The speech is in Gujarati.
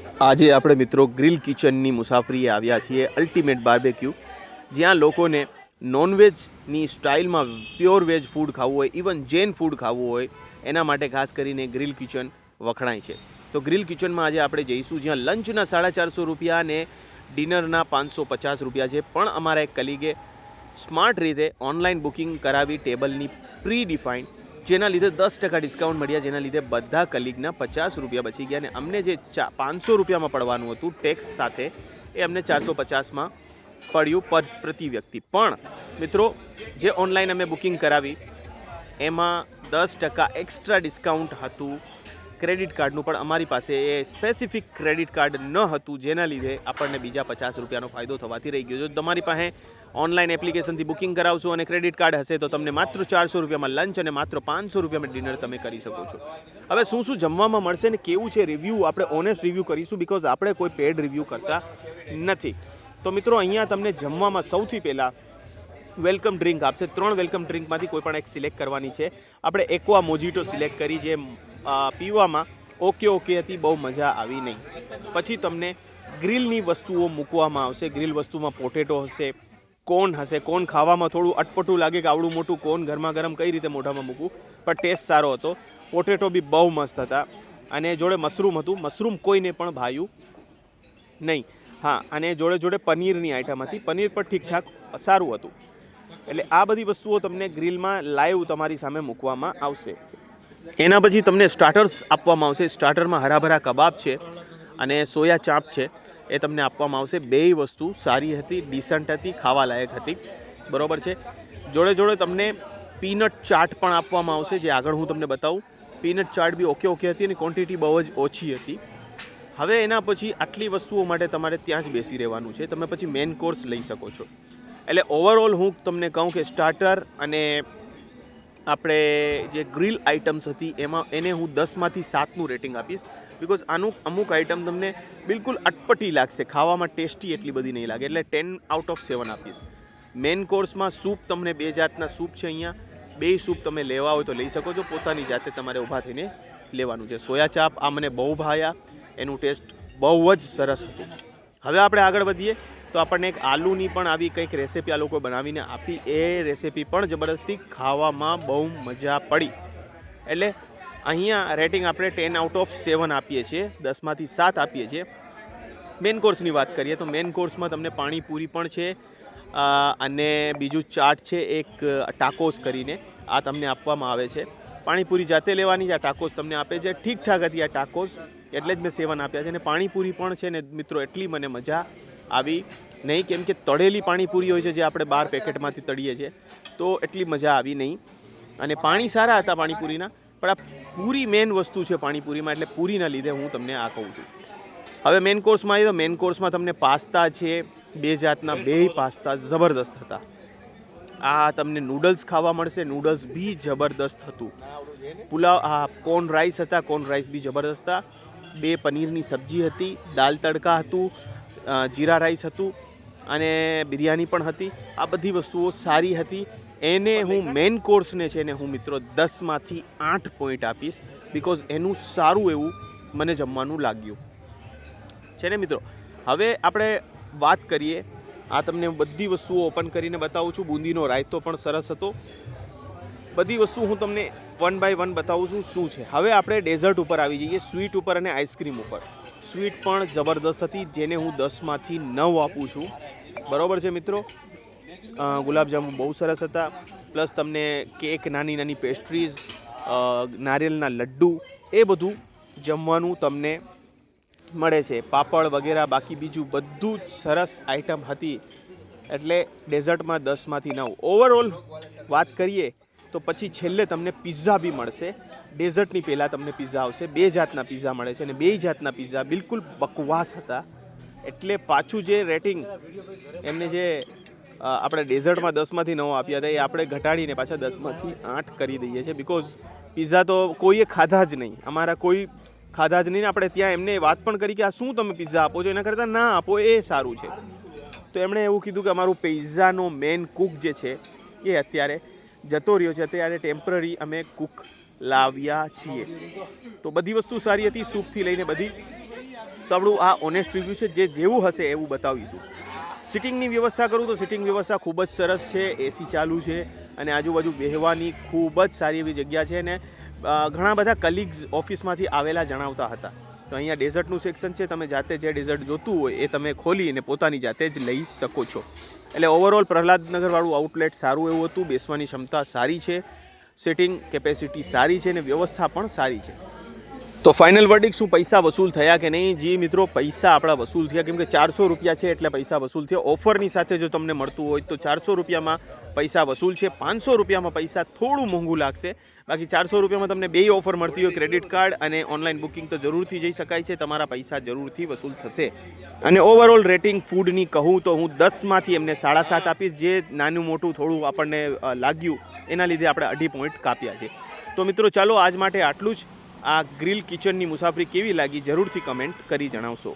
આજે આપણે મિત્રો ગ્રીલ કિચનની મુસાફરીએ આવ્યા છીએ અલ્ટિમેટ બાર્બેક્યુ, જ્યાં લોકોને નોનવેજની સ્ટાઇલમાં પ્યોર વેજ ફૂડ ખાવું હોય, ઇવન જૈન ફૂડ ખાવું હોય, એના માટે ખાસ કરીને ગ્રીલ કિચન વખણાય છે. તો ગ્રીલ કિચનમાં આજે આપણે જઈશું, જ્યાં લંચના 450 રૂપિયા અને ડિનરના 550 રૂપિયા છે. પણ અમારા એક કલીગે સ્માર્ટ રીતે ઓનલાઈન બુકિંગ કરાવી ટેબલની પ્રી ડિફાઇન્ડ, જેના લીધે 10% ડિસ્કાઉન્ટ મળ્યા, જેના લીધે બધા કલીગના 50 રૂપિયા બચી ગયા અને અમને જે 500 રૂપિયામાં પડવાનું હતું ટેક્સ સાથે, એ અમને 450માં પડ્યું પ્રતિ વ્યક્તિ. પણ મિત્રો, જે ઓનલાઈન અમે બુકિંગ કરાવી એમાં 10% એક્સ્ટ્રા ડિસ્કાઉન્ટ હતું ક્રેડિટ કાર્ડનું, પણ અમારી પાસે એ સ્પેસિફિક ક્રેડિટ કાર્ડ ન હતું, જેના લીધે આપણને બીજા 50 રૂપિયાનો ફાયદો થવાથી રહી ગયો. જો તમારી પાસે ઓનલાઈન એપ્લિકેશનથી બુકિંગ કરાવશો અને ક્રેડિટ કાર્ડ હશે તો તમને માત્ર 400 રૂપિયામાં લંચ અને માત્ર 500 રૂપિયામાં ડિનર તમે કરી શકો છો. હવે શું શું જમવામાં મળશે ને કેવું છે રિવ્યૂ, આપણે ઓનેસ્ટ રિવ્યૂ કરીશું, બિકોઝ આપણે કોઈ પેડ રિવ્યૂ કરતા નથી. તો મિત્રો, અહીંયા તમને જમવામાં સૌથી પહેલાં વેલકમ ડ્રિંક આપશે. 3 વેલકમ ડ્રિંકમાંથી કોઈ પણ એક સિલેક્ટ કરવાની છે. આપણે એક્વા મોજીટો સિલેક્ટ કરી, જે પીવામાં ઓકે હતી, બહુ મજા આવી નહીં. પછી તમને ગ્રીલની વસ્તુઓ મૂકવામાં આવશે. ગ્રીલ વસ્તુમાં પોટેટો હશે, કોર્ન હશે. કોર્ન ખાવામાં થોડું અટપટું લાગે કે આવડું મોટું કોર્ન ગરમા ગરમ કઈ રીતે મોઢામાં મૂકવું, પણ ટેસ્ટ સારો હતો. પોટેટો બી બહુ મસ્ત હતા અને જોડે મશરૂમ હતું. મશરૂમ કોઈને પણ ભાવ્યું નહીં. હા, અને જોડે જોડે પનીરની આઈટમ હતી. પનીર પણ ઠીકઠાક સારું હતું. એટલે આ બધી વસ્તુઓ તમને ગ્રીલમાં લાઈવ તમારી સામે મૂકવામાં આવશે. એના પછી તમને સ્ટાર્ટર્સ આપવામાં આવશે. સ્ટાર્ટરમાં હરાભરા કબાબ છે અને સોયા ચાપ છે, એ તમને આપવામાં આવશે. બેય વસ્તુ સારી હતી, ડિસન્ટ હતી, ખાવા લાયક હતી, બરોબર છે. જોડે જોડે તમને પીનટ ચાટ પણ આપવામાં આવશે, જે આગળ હું તમને બતાવું. પીનટ ચાટ બી ઓકે હતી અને ક્વોન્ટિટી બહુ જ ઓછી હતી. હવે એના પછી આટલી વસ્તુઓ માટે તમારે ત્યાં જ બેસી રહેવાનું છે. તમે પછી મેઇન કોર્સ લઈ શકો છો. એટલે ઓવરઓલ હું તમને કહું કે સ્ટાર્ટર અને આપણે જે ગ્રીલ આઇટમ્સ હતી એને હું 10માંથી 7નું રેટિંગ આપીશ, બિકોઝ આનું અમુક આઇટમ તમને બિલકુલ અટપટી લાગશે, ખાવામાં ટેસ્ટી એટલી બધી નહીં લાગે, એટલે 10 આઉટ ઓફ 7 આપીશ. મેઇન કોર્સમાં સૂપ, તમને 2 જાતના સૂપ છે અહીંયા. 2 સૂપ તમે લેવા હોય તો લઈ શકો છો, પોતાની જાતે તમારે ઊભા થઈને લેવાનું છે. સોયા ચાપ આ મને બહુ ભાવ્યા, એનું ટેસ્ટ બહુ જ સરસ હતું. હવે આપણે આગળ વધીએ તો આપણને એક આલુની પણ આવી કંઈક રેસીપી આ લોકો બનાવીને આપી. એ રેસીપી પણ જબરદસ્તી, ખાવામાં બહુ મજા પડી. એટલે અહીંયા રેટિંગ આપણે 10 આઉટ ઓફ 7 આપીએ છીએ, 10માંથી 7 આપીએ છીએ. મેઇન કોર્સની વાત કરીએ તો મેઇન કોર્સમાં તમને પાણીપુરી પણ છે અને બીજું ચાટ છે, એક ટાકોસ કરીને, આ તમને આપવામાં આવે છે. પાણીપુરી જાતે લેવાની છે, આ ટાકોસ તમને આપે છે. ઠીકઠાક હતી આ ટાકોસ, એટલે જ મેં 7 આપ્યા છે. અને પાણીપુરી પણ છે ને મિત્રો, એટલી મને મજા આવી નહીં, કેમ કે તળેલી પાણીપુરી હોય છે, જે આપણે 12 પેકેટમાંથી તળીએ છીએ, તો એટલી મજા આવી નહીં. અને પાણી સારા હતા પાણીપુરીના, પણ આ પૂરી મેઇન વસ્તુ છે પાણીપુરીમાં, એટલે પૂરીના લીધે હું તમને આ કહું છું. હવે મેઇન કોર્સમાં આવી તો મેઇન કોર્સમાં તમને પાસ્તા છે, 2 જાતના, 2 પાસ્તા જબરદસ્ત હતા. આ તમને નૂડલ્સ ખાવા મળશે, નૂડલ્સ બી જબરદસ્ત હતું. પુલાવ, કોર્ન રાઈસ હતા, કોર્ન રાઈસ બી જબરદસ્ત હતા. 2 પનીરની સબ્જી હતી, દાલ તડકા હતું, જીરા રાઈસ હતું અને બિરયાની પણ હતી. આ બધી વસ્તુઓ સારી હતી. એને હું મેઇન કોર્સને છે ને હું મિત્રો 10માંથી 8 પોઈન્ટ આપીશ, બિકોઝ એનું સારું એવું મને જમવાનું લાગ્યું છે ને મિત્રો. હવે આપણે વાત કરીએ, આ તમને બધી વસ્તુઓ ઓપન કરીને બતાવું છું. બુંદીનો રાયતો પણ સરસ હતો. બધી વસ્તુ હું તમને 1 બાય 1 બતાવું છું શું છે. હવે આપણે ડેઝર્ટ ઉપર આવી જઈએ, સ્વીટ ઉપર અને આઈસ્ક્રીમ ઉપર. સ્વીટ પણ જબરદસ્ત હતી, જેને હું 10માંથી 9 આપું છું, બરાબર છે મિત્રો. ગુલાબજાંબુ બહુ સરસ હતા, પ્લસ તમને કેક, નાની નાની પેસ્ટ્રીઝ, નારિયેળના લડ્ડુ, એ બધું જમવાનું તમને મળે છે. પાપડ વગેરે, બાકી બીજું બધું જ સરસ આઈટમ હતી. એટલે ડેઝર્ટમાં 10માંથી 9. ઓવરઓલ વાત કરીએ તો પછી છેલ્લે તમને પિઝા બી મળશે. ડેઝર્ટની પહેલાં તમને પિઝા આવશે. 2 જાતના પિઝા મળે છે અને 2 જાતના પિઝા બિલકુલ બકવાસ હતા. એટલે પાછું જે રેટિંગ એમને જે આપણે ડેઝર્ટમાં 10માંથી 9 આપ્યા હતા, એ આપણે ઘટાડીને પાછા 10માંથી 8 કરી દઈએ છીએ, બિકોઝ પિઝા તો કોઈએ ખાધા જ નહીં, અમારા કોઈ ખાધા જ નહીં. આપણે ત્યાં એમને વાત પણ કરી કે આ શું તમે પિઝા આપો છો, એના કરતાં ના આપો એ સારું છે. તો એમણે એવું કીધું કે અમારું પિઝાનો મેઇન કુક જે છે એ અત્યારે જતો રહ્યો છે, અત્યારે ટેમ્પરરી અમે કુક લાવ્યા છીએ. તો બધી વસ્તુ સારી હતી, સૂપથી લઈને બધી. તો આપણું આ ઓનેસ્ટ રિવ્યૂ છે, જે જેવું હશે એવું બતાવીશું. સિટિંગની વ્યવસ્થા કરું તો સિટિંગ વ્યવસ્થા ખૂબ જ સરસ છે, એસી ચાલુ છે અને આજુબાજુ બેહવાની ખૂબ જ સારી એવી જગ્યા છે. અને ઘણા બધા કલીગ્સ ઓફિસમાંથી આવેલા જણાવતા હતા. તો અહીંયા ડેઝર્ટનું સેક્શન છે, તમે જાતે જે ડેઝર્ટ જોતું હોય એ તમે ખોલીને પોતાની જાતે જ લઈ શકો છો. એટલે ઓવરઓલ પ્રહલાદનગરવાળું આઉટલેટ સારું એવું હતું, બેસવાની ક્ષમતા સારી છે, સિટિંગ કેપેસિટી સારી છે અને વ્યવસ્થા પણ સારી છે. તો ફાઇનલ વર્ડિક શું પૈસા વસૂલ થયા કે નહીં? જી મિત્રો, પૈસા આપણા વસૂલ થયા, કેમ કે 400 રૂપિયા છે એટલે પૈસા વસૂલ થયા. ઓફરની સાથે જો તમને મળતું હોય તો 400 રૂપિયામાં પૈસા વસૂલ છે. 500 રૂપિયામાં પૈસા થોડું મોંઘું લાગશે, બાકી 400 રૂપિયામાં તમને બે ઓફર મળતી હોય, ક્રેડિટ કાર્ડ અને ઓનલાઈન બુકિંગ, તો જરૂરથી જઈ શકાય છે. તમારા પૈસા જરૂરથી વસૂલ થશે. અને ઓવરઓલ રેટિંગ ફૂડની કહું તો હું 10માંથી એમને 7.5 આપીશ. જે નાનું મોટું થોડું આપણને લાગ્યું એના લીધે આપણે 2.5 પોઈન્ટ કાપ્યા છે. તો મિત્રો ચાલો આજ માટે આટલું જ. આ ગ્રીલ કિચનની મુસાફરી કેવી લાગી જરૂરથી કમેન્ટ કરી જણાવશો.